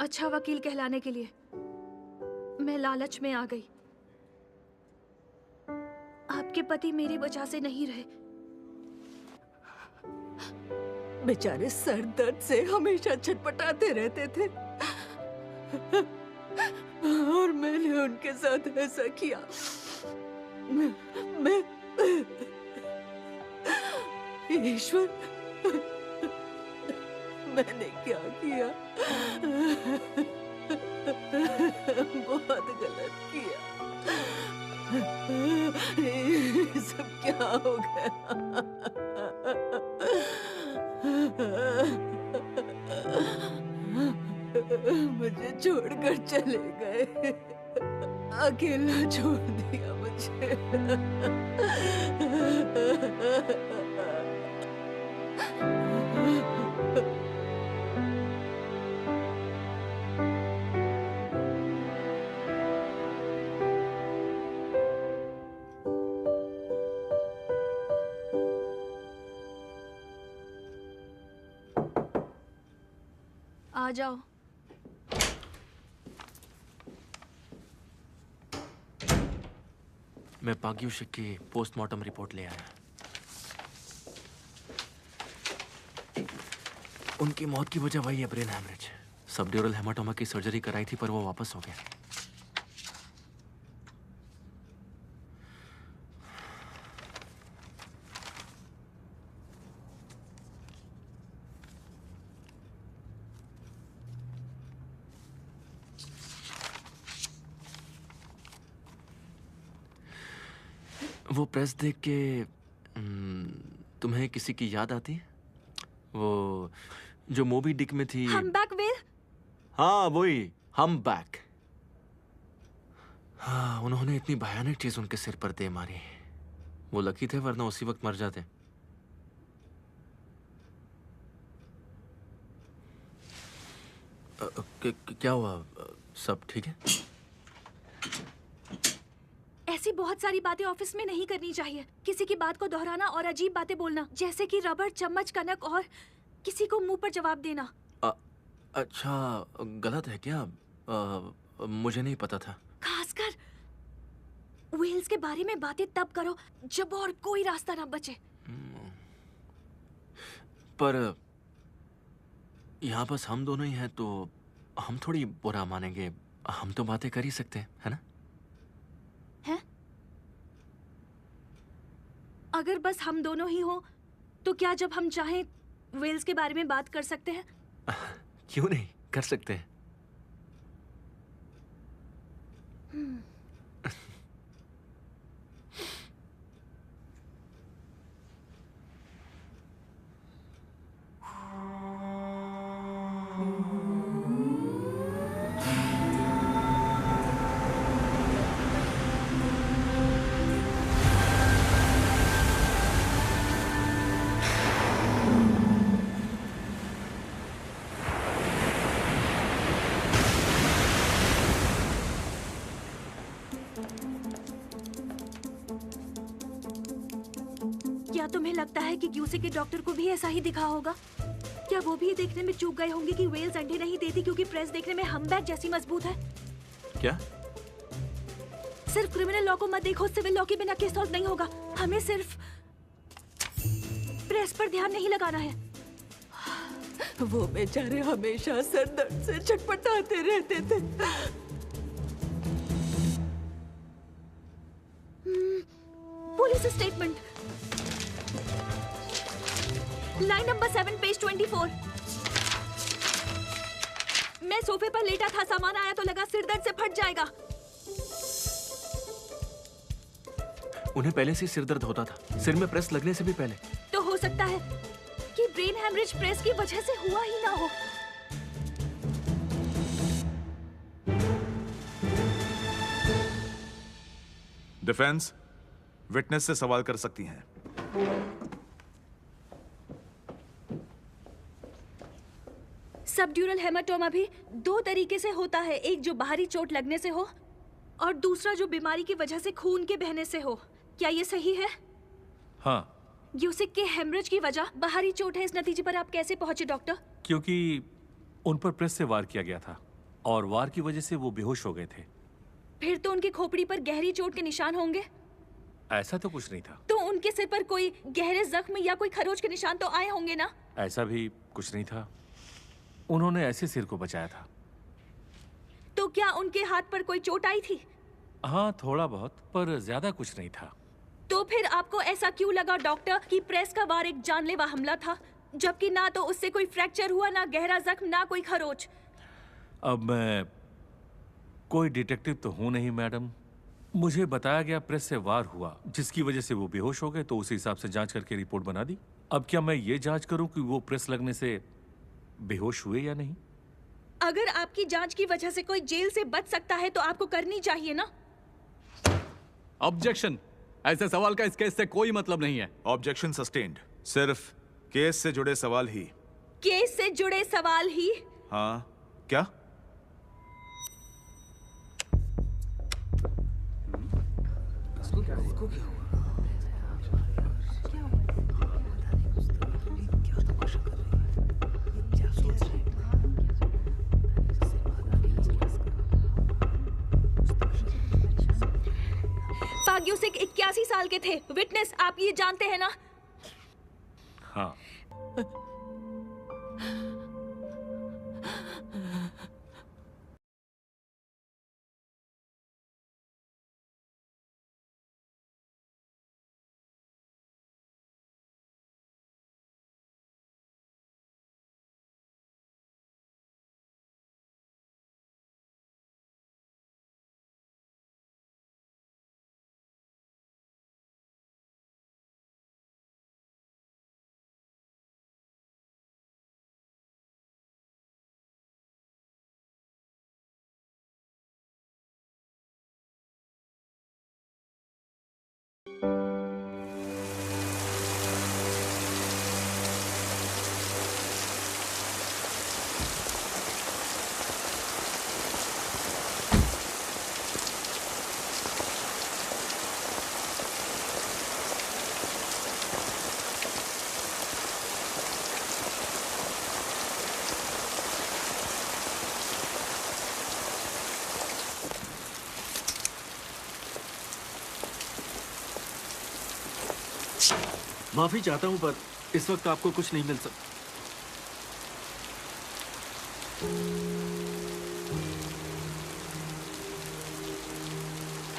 अच्छा वकील कहलाने के लिए। मैं लालच में आ गई। आपके पति मेरी वजह से नहीं रहे। बेचारे सर दर्द से हमेशा छटपटाते रहते थे और मैंने उनके साथ ऐसा किया। मैं ईश्वर, मैंने क्या किया? बहुत गलत किया। ये सब क्या हो गया? मुझे छोड़कर चले गए, अकेला छोड़ दिया मुझे। आ जाओ। मैं पाग्यूशिक की पोस्टमार्टम रिपोर्ट ले आया। उनकी मौत की वजह वही है, ब्रेन हैमरेज। सबड्यूरल हेमाटोमा की सर्जरी कराई थी पर वो वापस हो गया। वो प्रेस देख के तुम्हें किसी की याद आती है? वो जो मोबी डिक में थी। हम्बैक व्हेल? हाँ वही, हम्बैक। हाँ, उन्होंने इतनी भयानक चीज उनके सिर पर दे मारी। वो लकी थे, वरना उसी वक्त मर जाते। क्या हुआ? सब ठीक है? ऐसी बहुत सारी बातें ऑफिस में नहीं करनी चाहिए। किसी की बात को दोहराना और अजीब बातें बोलना, जैसे कि रबड़, चम्मच, कनक और किसी को मुंह पर जवाब देना। अच्छा, गलत है क्या? मुझे नहीं पता था। खासकर वेल्स के बारे में बातें तब करो जब और कोई रास्ता ना बचे। पर यहाँ बस हम दोनों ही हैं, तो हम थोड़ी बुरा मानेंगे। हम तो बातें कर ही सकते हैं, है ना? हैं? अगर बस हम दोनों ही हो, तो क्या जब हम चाहें वेल्स के बारे में बात कर सकते हैं? क्यों नहीं, कर सकते हैं। क्या तुम्हें लगता है कि क्यूसी के डॉक्टर को भी ऐसा ही दिखा होगा? क्या वो भी ये देखने में चूक गए होंगे कि वेल्स अंडे नहीं देती क्योंकि प्रेस देखने में हम्बैक जैसी मजबूत है? क्या? सिर्फ क्रिमिनल लॉ को मत देखो, सिविल लॉ के बिना केस सॉल्व नहीं होगा। हमें सिर्फ प्रेस पर ध्यान नहीं लगाना है। वो बेचारे हमेशा सर दर्द से छटपटाते रहते थे। Police statement, line number 7, page 24। मैं सोफे पर लेटा था, सामान आया तो लगा सिर दर्द से फट जाएगा। उन्हें पहले से सिर दर्द होता था, सिर में प्रेस लगने से भी पहले। तो हो सकता है कि ब्रेन हैमरेज प्रेस की वजह से हुआ ही ना हो। डिफेंस विटनेस से सवाल कर सकती हैं। सबड्यूरल हेमाटोमा भी दो तरीके से होता है, एक जो बाहरी चोट लगने से हो और दूसरा जो बीमारी की वजह से खून के बहने से हो। क्या ये सही है? हाँ, यूसिक के हेमरेज की वजह बाहरी चोट है। इस नतीजे पर आप कैसे पहुंचे डॉक्टर? क्योंकि उन पर प्रेस से वार किया गया था और वार की वजह से वो बेहोश हो गए थे। फिर तो उनकी खोपड़ी पर गहरी चोट के निशान होंगे। ऐसा तो कुछ नहीं था। तो उनके सिर पर कोई गहरे जख्म या कोई खरोच के निशान तो आए होंगे ना? ऐसा भी कुछ नहीं था। उन्होंने ऐसे सिर को बचाया था। तो क्या उनके हाथ पर कोई चोट आई थी? हाँ, थोड़ा बहुत, पर ज्यादा कुछ नहीं था। तो फिर आपको ऐसा क्यों लगा डॉक्टर कि प्रेस का वार एक जानलेवा हमला था, जबकि ना तो उससे कोई फ्रैक्चर हुआ, ना गहरा जख्म, ना कोई खरोच? अब मैं कोई डिटेक्टिव तो हूं नहीं मैडम। मुझे बताया गया प्रेस से वार हुआ, जिसकी वजह से वो बेहोश हो गए, तो उसी हिसाब से जांच करके रिपोर्ट बना दी। अब क्या मैं ये जांच करूं कि वो प्रेस लगने से बेहोश हुए या नहीं? अगर आपकी जांच की वजह से कोई जेल से बच सकता है तो आपको करनी चाहिए ना? ऑब्जेक्शन। ऐसे सवाल का इस केस से कोई मतलब नहीं है। Objection sustained. सिर्फ केस से जुड़े सवाल ही। केस से जुड़े सवाल ही? हाँ, क्या? इसको क्या हुआ? यूसिक 81 साल के थे। विटनेस, आप ये जानते हैं ना? हाँ। माफी चाहता हूं, पर इस वक्त आपको कुछ नहीं मिल सकता।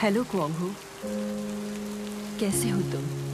हेलो क्वांग हो, कैसे हो तुम?